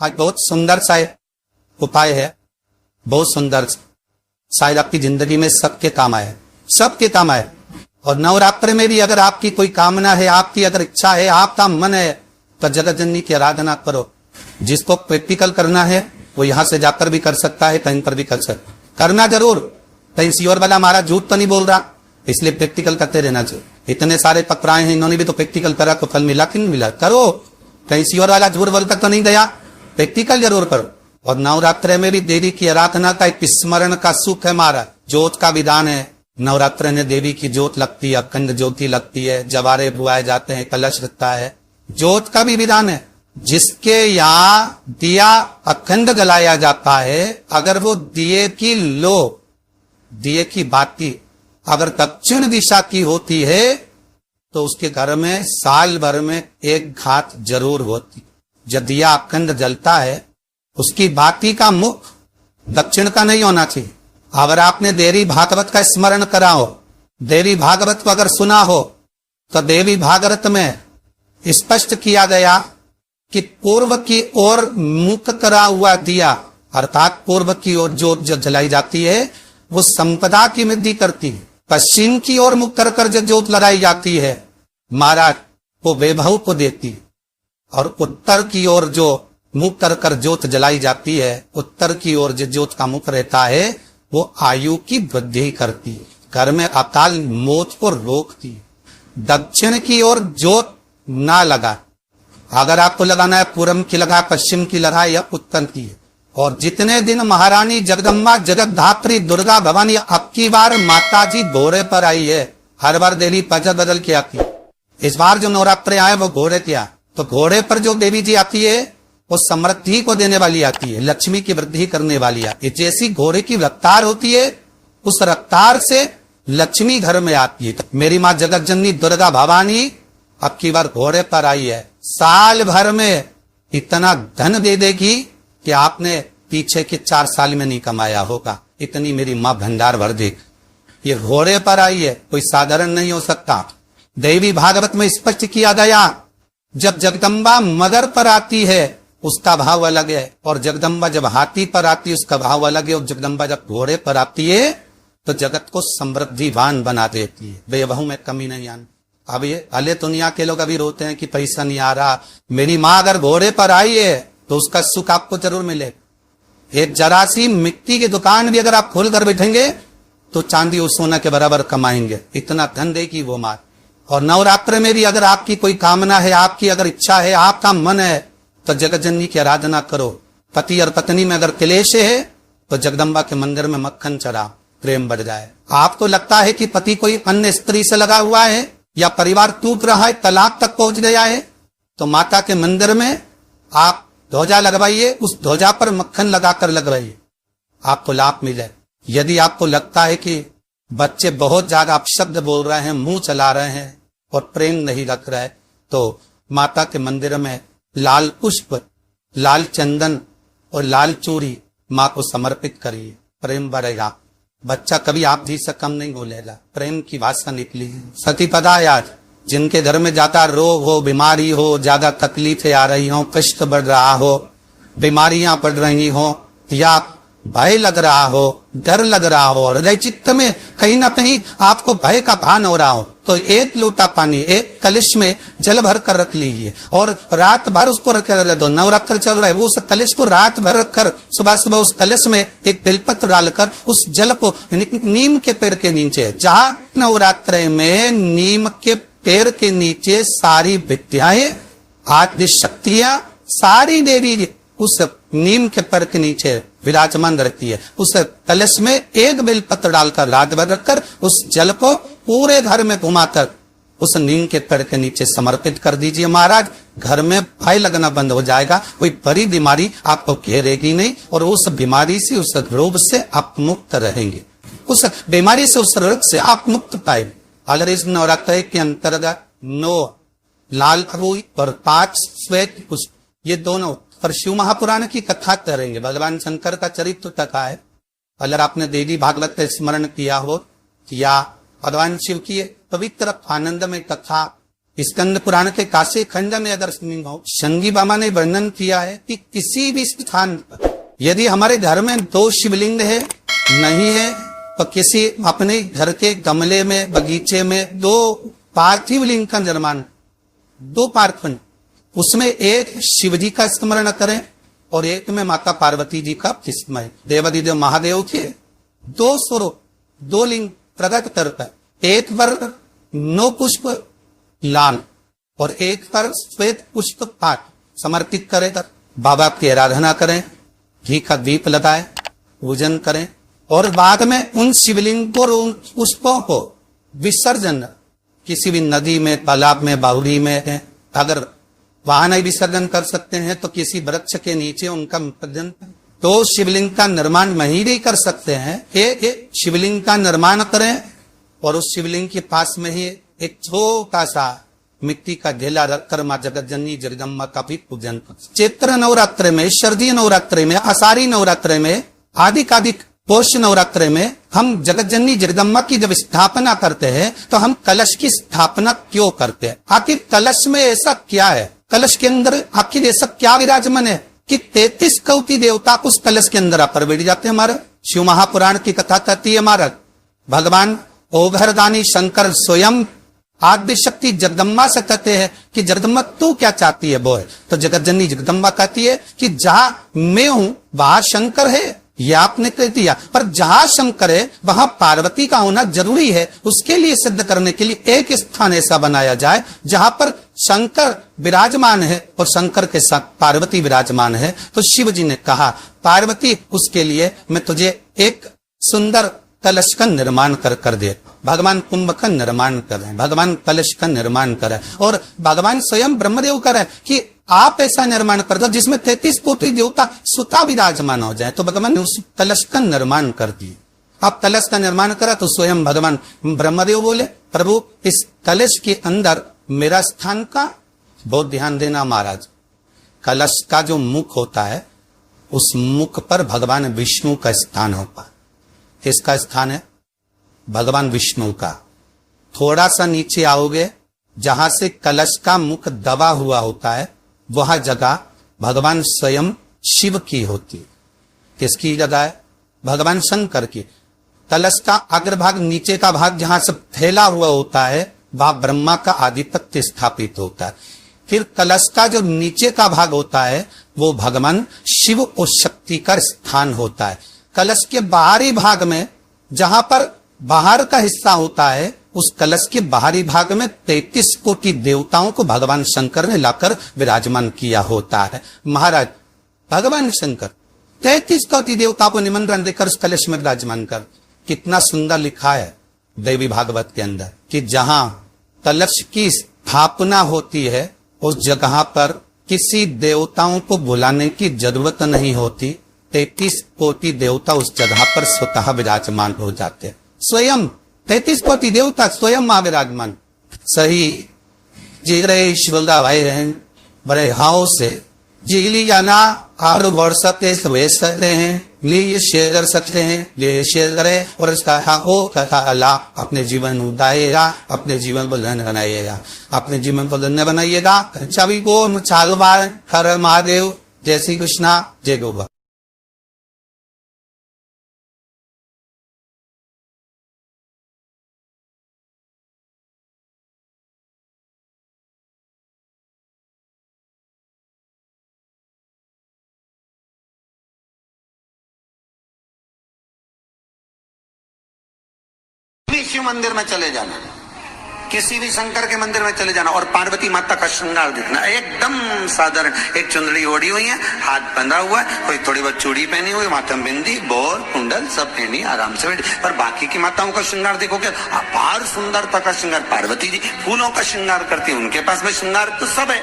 आज बहुत सुंदर सा उपाय है, बहुत सुंदर, शायद आपकी जिंदगी में सबके काम आए, सबके काम आए। और नवरात्र में भी अगर आपकी कोई कामना है, आपकी अगर इच्छा है, आपका मन है, तो जगत जननी की आराधना करो। जिसको प्रैक्टिकल करना है वो यहां से जाकर भी कर सकता है, कहीं पर भी कर सकता, करना जरूर। कहीं श्योर वाला हमारा झूठ तो नहीं बोल रहा, इसलिए प्रैक्टिकल करते रहना चाहिए। इतने सारे पकड़ाए हैं, इन्होंने भी तो प्रैक्टिकल करा तो फल मिला कि नहीं मिला, करो। कहीं श्योर वाला झूठ बोलता तो नहीं गया, प्रैक्टिकल जरूर करो। और नवरात्र में भी देवी की आराधना का एक स्मरण का सुख है महाराज। ज्योत का विधान है, नवरात्र में देवी की ज्योत लगती है, अखंड ज्योति लगती है, जवारे बुआए जाते हैं, कलश लगता है, ज्योत का भी विधान है। जिसके यहाँ दिया अखंड जलाया जाता है, अगर वो दिए की लो, दिए की बाती अगर दक्षिण दिशा की होती है तो उसके घर में साल भर में एक घात जरूर होती। जब दिया अखंड जलता है उसकी बाती का मुख दक्षिण का नहीं होना चाहिए। अगर आपने देवी भागवत का स्मरण करा हो, देवी भागवत को अगर सुना हो, तो देवी भागवत में स्पष्ट किया गया कि पूर्व की ओर मुख करा हुआ दिया, अर्थात पूर्व की ओर जो जलाई जाती है वो संपदा की वृद्धि करती है। पश्चिम की ओर मुख कर जो ज्योत लगाई जाती है महाराज, वो वैभव को देती है। और उत्तर की ओर जो मुख कर ज्योत जलाई जाती है, उत्तर की ओर जो ज्योत का मुख रहता है वो आयु की वृद्धि करती है, घर में अकाल मौत को रोकती है। दक्षिण की ओर ज्योत ना लगा, अगर आपको लगाना है पूरब की लगा, पश्चिम की लगा या उत्तर की। और जितने दिन महारानी जगदम्बा जगतधात्री दुर्गा भवानी अब की बार माता जी घोड़े पर आई है, हर बार देवी पजर बदल के आती है। इस बार जो नवरात्र आए वो घोड़े क्या, तो घोड़े पर जो देवी जी आती है वो समृद्धि को देने वाली आती है, लक्ष्मी की वृद्धि करने वाली आती है। जैसी घोड़े की रफ्तार होती है उस रफ्तार से लक्ष्मी घर में आती है। तो मेरी माँ जगत जननी दुर्गा भवानी अब की बार घोड़े पर आई है, साल भर में इतना धन दे देगी कि आपने पीछे के 4 साल में नहीं कमाया होगा, इतनी मेरी माँ भंडार भर देगी। ये घोड़े पर आई है, कोई साधारण नहीं हो सकता। देवी भागवत में स्पष्ट किया गया, जब जगदम्बा मगर पर आती है उसका भाव अलग है, और जगदम्बा जब हाथी पर आती है उसका भाव अलग है, और जगदम्बा जब घोड़े पर आती है तो जगत को समृद्धिवान बना देती है, बेवहू में कमी नहीं आनी। अब ये अले दुनिया के लोग अभी रोते हैं कि पैसा नहीं आ रहा, मेरी माँ अगर घोड़े पर आई है तो उसका सुख आपको जरूर मिलेगा। एक जरा सी मिट्टी की दुकान भी अगर आप खोल कर बैठेंगे तो चांदी और सोना के बराबर कमाएंगे, इतना धन देगी वो माँ। और नवरात्र में भी अगर आपकी कोई कामना है, आपकी अगर इच्छा है, आपका मन है, तो जगत जननी की आराधना करो। पति और पत्नी में अगर क्लेश है तो जगदम्बा के मंदिर में मक्खन चढ़ा, प्रेम बढ़ जाए। आपको लगता है कि पति कोई अन्य स्त्री से लगा हुआ है या परिवार टूट रहा है, तलाक तक पहुंच गया है, तो माता के मंदिर में आप ध्वजा लगवाइए, उस ध्वजा पर मक्खन लगाकर लगवाइए, आपको लाभ मिले। यदि आपको लगता है कि बच्चे बहुत ज्यादा अपशब्द बोल रहे हैं, मुंह चला रहे हैं और प्रेम नहीं रख रहे, तो माता के मंदिर में लाल पुष्प, लाल चंदन और लाल चूड़ी माँ को समर्पित करिए, प्रेम बढ़ेगा। बच्चा कभी आप जी से कम नहीं बोलेगा, प्रेम की भाषा निकली। सतीपदा याद, जिनके घर में ज्यादा रोग हो, बीमारी हो, ज्यादा तकलीफें आ रही हो, कष्ट बढ़ रहा हो, बीमारियां बढ़ रही हो, या भय लग रहा हो, डर लग रहा हो, हृदय चित्त में कहीं ना कहीं आपको भय का भान हो रहा हो, तो एक लोटा पानी, एक कलश में जल भर कर रख लीजिए और रात भर उसको रख कर दो। नवरात्र चल रहा है, वो उस कलश को रात भर रखकर सुबह सुबह उस कलश में एक बेलपत्र डालकर उस जल को नीम के पेड़ के नीचे, जहाँ नवरात्र में नीम के पेड़ के नीचे सारी विद्याएं, आदि शक्तियां, सारी देवी उस नीम के पेड़ के नीचे विराजमान रहती है। उस कलश में एक बेलपत्र डालकर रात भर रखकर उस जल को पूरे घर में घुमाकर उस नीम के पेड़ के नीचे समर्पित कर दीजिए महाराज। घर में भय लगना बंद हो जाएगा, कोई बड़ी बीमारी आपको घेरेगी नहीं, और उस बीमारी से, उस रोग से आप मुक्त रहेंगे, उस बीमारी से, उस रोग से आप मुक्त पाए। अगर इस नवरात्र के अंतर्गत 9 लाल फूल और 5 श्वेत पुष्प, ये दोनों पर शिव महापुराण की कथा करेंगे, भगवान शंकर का चरित्र कथा है। अगर आपने देवी भागवत का स्मरण किया हो या भगवान शिव की पवित्र आनंद में कथा स्कंद पुराण के काशी खंड में अगर संगी बाबा ने वर्णन किया है कि किसी भी स्थान पर यदि हमारे घर में 2 शिवलिंग है नहीं है तो किसी अपने घर के गमले में बगीचे में 2 पार्थिव लिंग का निर्माण, 2 पार्थिव, उसमें एक शिव जी का स्मरण करें और एक में माता पार्वती जी का स्मरण। देवादिदेव महादेव के 2 स्वरूप 2 लिंग प्रकट करता है, एक पर 9 पुष्प लाल और एक पर श्वेत पुष्प पाठ समर्पित करें, बाबा की आराधना करें, घी का दीप लगाए, पूजन करें और बाद में उन शिवलिंग को और उन पुष्पों को विसर्जन किसी भी नदी में, तालाब में, बावड़ी में, अगर वहां नहीं विसर्जन कर सकते हैं तो किसी वृक्ष के नीचे उनका विसर्जन। तो शिवलिंग का निर्माण वहीं भी कर सकते हैं, एक शिवलिंग का निर्माण करें और उस शिवलिंग के पास में ही एक छोटा सा मिट्टी का ढेला रखकर मां जगत जननी जगदम्बा का भी पूजन कर। चैत्र नवरात्र में, शारदीय नवरात्र में, आषाढ़ी नवरात्र में, आदि पोष नवरात्र में हम जगत जननी जगदम्बा की जब स्थापना करते हैं तो हम कलश की स्थापना क्यों करते हैं? आखिर कलश में ऐसा क्या है? कलश के अंदर आखिर ऐसा क्या विराजमान है कि 33 कोटि देवता उस कलश के अंदर आकर बैठ जाते हैं? हमारा शिव महापुराण की कथा कहती है, हमारा भगवान ओघरदानी शंकर स्वयं आद्य शक्ति जगदम्बा से कहते हैं कि जगदम्बा तू क्या चाहती है वो है? तो जगत जननी जगदम्बा कहती है कि जहां मैं हूं वहां शंकर है, यह आपने कह दिया, पर जहां शंकर है वहां पार्वती का होना जरूरी है। उसके लिए सिद्ध करने के लिए एक स्थान ऐसा बनाया जाए जहां पर शंकर विराजमान है और शंकर के साथ पार्वती विराजमान है। तो शिव जी ने कहा पार्वती उसके लिए मैं तुझे एक सुंदर कलश का निर्माण कर दे। भगवान कुंभ का निर्माण करें, भगवान कलश का निर्माण करें और भगवान स्वयं ब्रह्मदेव करें कि आप ऐसा निर्माण कर दो जिसमें 33 कोटि देवता सुता विराजमान हो जाए। तो भगवान ने उस कलश का निर्माण कर दिए। आप कलश का निर्माण करा तो स्वयं भगवान ब्रह्मदेव बोले प्रभु इस कलश के अंदर मेरा स्थान का बहुत ध्यान देना महाराज। कलश का जो मुख होता है उस मुख पर भगवान विष्णु का स्थान होता है। किसका स्थान है? भगवान विष्णु का। थोड़ा सा नीचे आओगे जहां से कलश का मुख दबा हुआ होता है वह जगह भगवान स्वयं शिव की होती है। किसकी जगह है? भगवान शंकर की। कलश का अग्रभाग नीचे का भाग जहां से फैला हुआ होता है वह ब्रह्मा का आधिपत्य स्थापित होता है। फिर कलश का जो नीचे का भाग होता है वो भगवान शिव और शक्ति का स्थान होता है। कलश के बाहरी भाग में जहां पर बाहर का हिस्सा होता है उस कलश के बाहरी भाग में 33 कोटि देवताओं को भगवान शंकर ने लाकर विराजमान किया होता है। महाराज भगवान शंकर 33 कोटि देवताओं को निमंत्रण देकर उस कलश में विराजमान कर। कितना सुंदर लिखा है देवी भागवत के अंदर कि जहां कलश की स्थापना होती है उस जगह पर किसी देवताओं को बुलाने की जरूरत नहीं होती। 33 कोटि देवता उस जगह पर स्वतः विराजमान हो जाते हैं। स्वयं 33 कोटि देवता स्वयं मां विराजमान। सही जीरे शिवलदा भाई हैं बड़े हाव से जीली जाना आर वर्षते सवेसते हैं लिए शेयर कर सकते हैं, लिए शेयर करें और इसका हो कथा अल्लाह अपने जीवन उदाएगा, अपने जीवन को धन्य बनाइएगा, अपने जीवन को धन्य बनाइएगा। सभी को चालू बार हर महादेव, जय श्री कृष्णा, जय गोवा। शिव मंदिर में चले जाना, किसी भी शंकर के मंदिर में चले जाना और पार्वती माता का श्रृंगार देखना एकदम साधारण। एक चुंदड़ी ओढ़ी हुई है, हाथ बंधा हुआ है, कोई थोड़ी बहुत चूड़ी पहनी हुई, माथा में बिंदी, बोर, कुंडल सब पहनी, आराम से बैठी। पर बाकी की माताओं का श्रृंगार देखोगे अपार सुंदरता का श्रृंगार। पार्वती जी फूलों का श्रृंगार करती है, उनके पास में श्रृंगार तो सब है,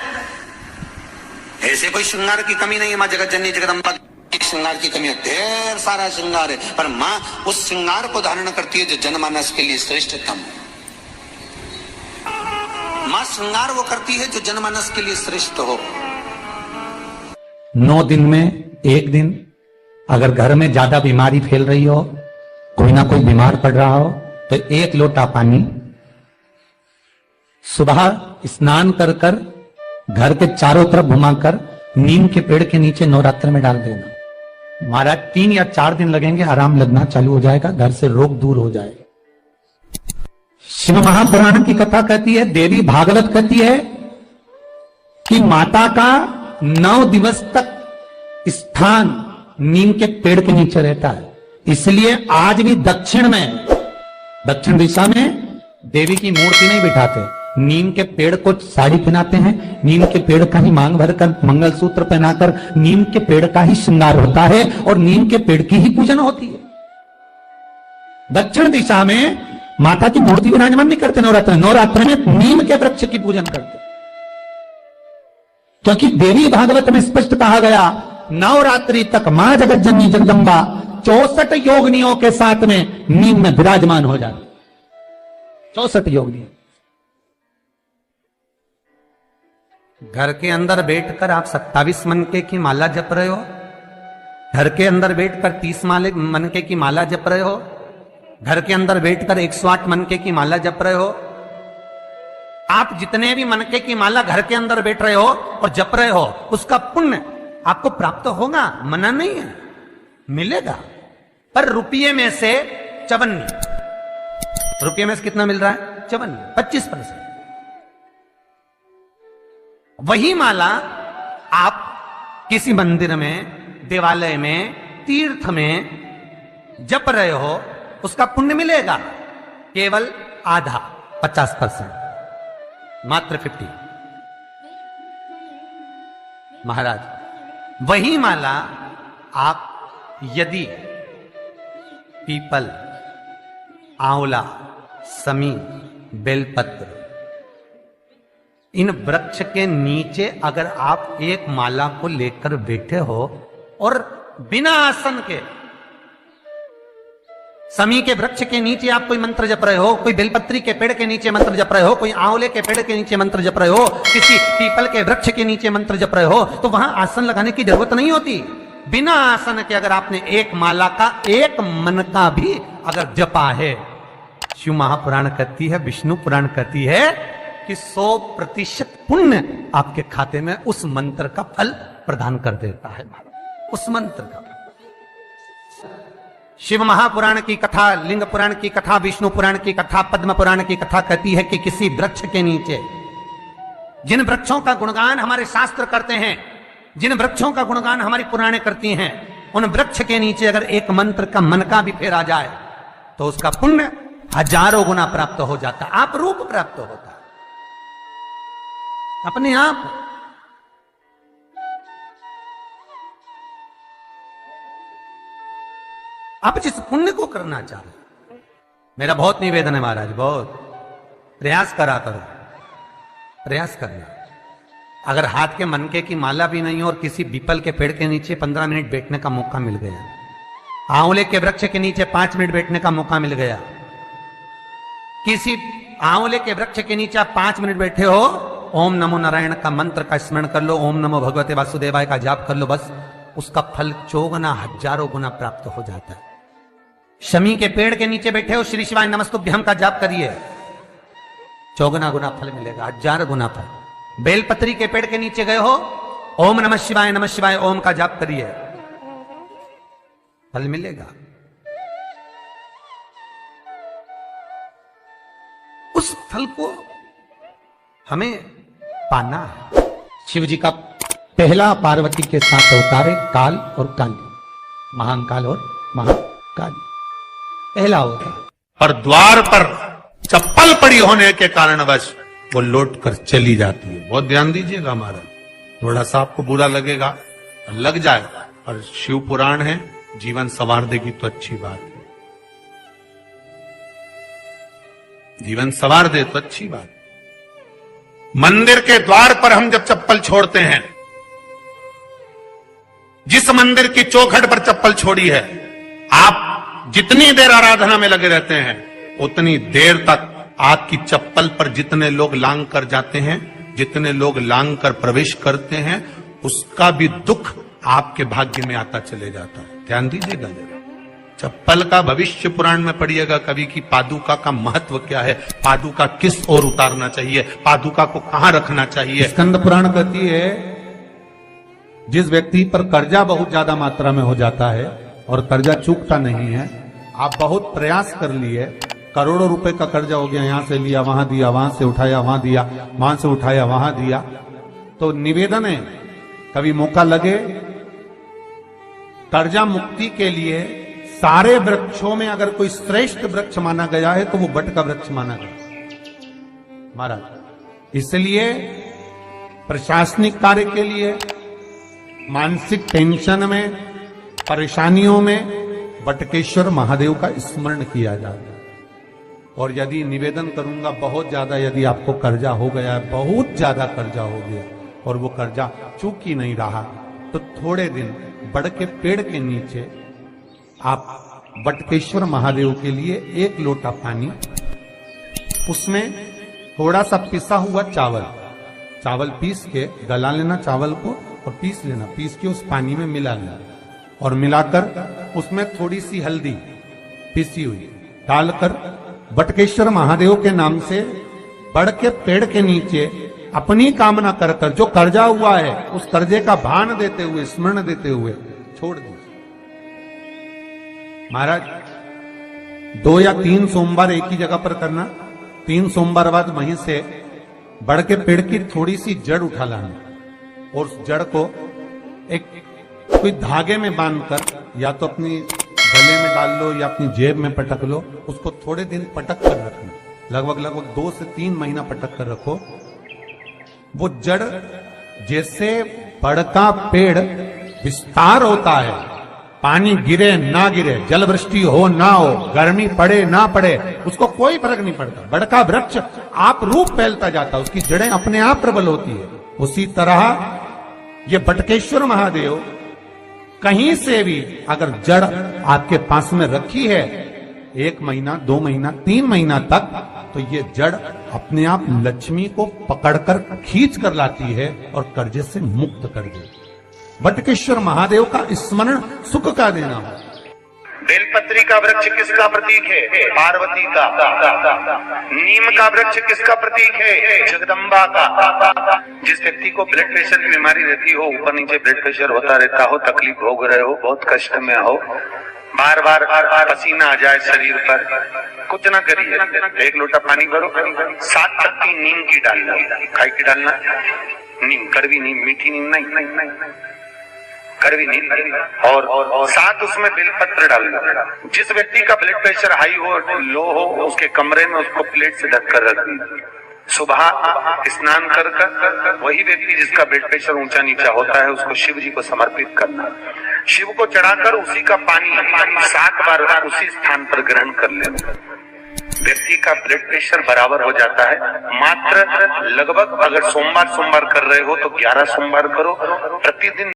ऐसे कोई श्रृंगार की कमी नहीं है। माँ जगत जननी जगदम्बा श्रृंगार की कमी है, ढेर सारा श्रृंगार है, पर माँ उस श्रृंगार को धारण करती है जो जनमानस के लिए श्रेष्ठतम। माँ श्रृंगार वो करती है जो जनमानस के लिए श्रेष्ठ हो। 9 दिन में एक दिन अगर घर में ज्यादा बीमारी फैल रही हो, कोई ना कोई बीमार पड़ रहा हो, तो 1 लोटा पानी सुबह स्नान कर कर घर के चारों तरफ घुमाकर नीम के पेड़ के नीचे नवरात्र में डाल देना। महाराज 3 या 4 दिन लगेंगे, आराम लगना चालू हो जाएगा, घर से रोग दूर हो जाएगा। शिव महापुराण की कथा कहती है, देवी भागवत कहती है कि माता का 9 दिवस तक स्थान नीम के पेड़ के नीचे रहता है। इसलिए आज भी दक्षिण दिशा में देवी की मूर्ति नहीं बिठाते, नीम के पेड़ को साड़ी पहनाते हैं, नीम के पेड़ का ही मांग भरकर मंगलसूत्र पहनाकर नीम के पेड़ का ही श्रृंगार होता है और नीम के पेड़ की ही पूजन होती है। दक्षिण दिशा में माता की मूर्ति विराजमान नहीं करते नवरात्र में नीम के वृक्ष की पूजन करते, क्योंकि देवी भागवत में स्पष्ट कहा गया, नवरात्रि तक मां जगत जननी जगदम्बा 64 योगिनियों के साथ में नीम में विराजमान हो जाती। 64 योगिनी। घर के अंदर बैठकर आप 27 मनके की माला जप रहे हो, घर के अंदर बैठकर 30 मनके की माला जप रहे हो, घर के अंदर बैठकर 108 मनके की माला जप रहे हो। आप जितने भी मनके की माला घर के अंदर बैठ रहे हो और जप रहे हो, उसका पुण्य आपको प्राप्त होगा, मना नहीं है, मिलेगा। पर रुपये में से 54, रुपये में से कितना मिल रहा है? 54, 25%। वही माला आप किसी मंदिर में, देवालय में, तीर्थ में जप रहे हो, उसका पुण्य मिलेगा केवल आधा, 50%, मात्र 50। महाराज, वही माला आप यदि पीपल, आंवला, समी, बेलपत्र, इन वृक्ष के नीचे अगर आप एक माला को लेकर बैठे हो और बिना आसन के, समी के वृक्ष के नीचे आप कोई मंत्र जप रहे हो, कोई बेलपत्री के पेड़ के नीचे मंत्र जप रहे हो, कोई आंवले के पेड़ के नीचे मंत्र जप रहे हो, किसी पीपल के वृक्ष के नीचे मंत्र जप रहे हो, तो वहां आसन लगाने की जरूरत नहीं होती। बिना आसन के अगर आपने एक माला का एक मन का भी अगर जपा है, शिव महापुराण कहती है, विष्णु पुराण कहती है कि 100% पुण्य आपके खाते में उस मंत्र का फल प्रदान कर देता है। उस मंत्र का शिव महापुराण की कथा, लिंग पुराण की कथा, विष्णु पुराण की कथा, पद्म पुराण की कथा कहती है कि किसी वृक्ष के नीचे, जिन वृक्षों का गुणगान हमारे शास्त्र करते हैं, जिन वृक्षों का गुणगान हमारी पुराणे करती हैं, उन वृक्ष के नीचे अगर एक मंत्र का मन का भी फेरा जाए तो उसका पुण्य हजारों गुना प्राप्त हो जाता, आप रूप प्राप्त होता अपने आप। आप जिस पुण्य को करना चाह रहे, मेरा बहुत निवेदन है महाराज, बहुत प्रयास करा करो, प्रयास करना। अगर हाथ के मनके की माला भी नहीं हो और किसी पीपल के पेड़ के नीचे 15 मिनट बैठने का मौका मिल गया, आंवले के वृक्ष के नीचे 5 मिनट बैठने का मौका मिल गया, किसी आंवले के वृक्ष के नीचे आप 5 मिनट बैठे हो, ओम नमो नारायण का मंत्र का स्मरण कर लो, ओम नमो भगवते वासुदेवाय का जाप कर लो, बस उसका फल 4 गुना, हजारों गुना प्राप्त हो जाता है। शमी के पेड़ के नीचे बैठे हो, श्री शिवाय नमस्तुभ्यम का जाप करिए, 4 गुना फल मिलेगा, 1000 गुना फल। बेलपत्री के पेड़ के नीचे गए हो, ओम नमः शिवाय ओम का जाप करिए, फल मिलेगा। उस फल को हमें पाना है। शिव जी का पहला पार्वती के साथ अवतारे काल और काली, महाकाल और महाकाली, पहला होता। पर द्वार पर चप्पल पड़ी होने के कारणवश वो लौट कर चली जाती है। बहुत ध्यान दीजिएगा महाराज, थोड़ा सा आपको बुरा लगेगा, लग जाएगा, और शिव पुराण है, जीवन संवार देगी तो अच्छी बात है, जीवन संवार दे तो अच्छी बात। मंदिर के द्वार पर हम जब चप्पल छोड़ते हैं, जिस मंदिर की चौखट पर चप्पल छोड़ी है, आप जितनी देर आराधना में लगे रहते हैं, उतनी देर तक आपकी चप्पल पर जितने लोग लांग कर जाते हैं, जितने लोग लांग कर प्रवेश करते हैं, उसका भी दुख आपके भाग्य में आता चले जाता है। ध्यान दीजिएगा जरा, चप्पल का भविष्य पुराण में पढ़िएगा कभी कि पादुका का महत्व क्या है, पादुका किस ओर उतारना चाहिए, पादुका को कहां रखना चाहिए। स्कंद पुराण कहती है जिस व्यक्ति पर कर्जा बहुत ज्यादा मात्रा में हो जाता है और कर्जा चूकता नहीं है, आप बहुत प्रयास कर लिए, करोड़ों रुपए का कर्जा हो गया, यहां से लिया वहां दिया, वहां से उठाया वहां दिया, वहां से उठाया वहां दिया, तो निवेदन है कभी मौका लगे कर्जा मुक्ति के लिए सारे वृक्षों में अगर कोई श्रेष्ठ वृक्ष माना गया है तो वो बट का वृक्ष माना गया महाराज। इसलिए प्रशासनिक कार्य के लिए, मानसिक टेंशन में, परेशानियों में बटकेश्वर महादेव का स्मरण किया जाता है। और यदि निवेदन करूंगा बहुत ज्यादा, यदि आपको कर्जा हो गया है, बहुत ज्यादा कर्जा हो गया और वो कर्जा चूक ही नहीं रहा, तो थोड़े दिन बड़ के पेड़ के नीचे आप बटकेश्वर महादेव के लिए 1 लोटा पानी, उसमें थोड़ा सा पिसा हुआ चावल पीस के गला लेना चावल को और पीस लेना, पीस के उस पानी में मिला लेना और मिलाकर उसमें थोड़ी सी हल्दी पीसी हुई डालकर बटकेश्वर महादेव के नाम से बड़ के पेड़ के नीचे अपनी कामना कर कर जो कर्जा हुआ है उस कर्जे का भान देते हुए, स्मरण देते हुए छोड़ दीजिए। महाराज 2 या 3 सोमवार एक ही जगह पर करना, 3 सोमवार बाद वहीं से बड़ के पेड़ की थोड़ी सी जड़ उठा लाना और उस जड़ को एक कोई धागे में बांधकर या तो अपनी गले में डाल लो या अपनी जेब में पटक लो, उसको थोड़े दिन पटक कर रखना, लगभग 2 से 3 महीना पटक कर रखो। वो जड़ जैसे बड़ का पेड़ विस्तार होता है, पानी गिरे ना गिरे, जल वृष्टि हो ना हो, गर्मी पड़े ना पड़े, उसको कोई फर्क नहीं पड़ता, बड़ का वृक्ष आप रूप फैलता जाता है, उसकी जड़ें अपने आप प्रबल होती है। उसी तरह ये बटकेश्वर महादेव कहीं से भी अगर जड़ आपके पास में रखी है 1 महीना, 2 महीना, 3 महीना तक, तो ये जड़ अपने आप लक्ष्मी को पकड़कर खींच कर लाती है और कर्जे से मुक्त कर देती। बटकेश्वर महादेव का स्मरण सुख का देना हो। बेलपत्री का वृक्ष किसका प्रतीक है? पार्वती का। नीम का वृक्ष किसका प्रतीक है? जगदम्बा का। जिस व्यक्ति को ब्लड प्रेशर की बीमारी रहती हो, ऊपर नीचे ब्लड प्रेशर होता रहता हो, तकलीफ भोग रहे हो, बहुत कष्ट में हो, बार बार पसीना आ जाए शरीर पर, कुछ ना करिए, 1 लोटा पानी भरो, 7 पत्ती नीम की डालना, काय की डालना? नीम, कड़वी नीम, मीठी नीम नहीं, कड़वी नीम, और साथ उसमें बेलपत्र डालना। जिस व्यक्ति का ब्लड प्रेशर हाई हो, लो हो, उसके कमरे में उसको प्लेट से ढक कर रख दीजिए। सुबह स्नान कर वही व्यक्ति जिसका ब्लड प्रेशर ऊंचा नीचा होता है उसको शिव जी को समर्पित करना, शिव को चढ़ाकर उसी का पानी 7 बार उसी स्थान पर ग्रहण कर लेना। व्यक्ति का ब्लड प्रेशर बराबर हो जाता है। मात्र लगभग अगर सोमवार कर रहे हो तो 11 सोमवार करो, प्रतिदिन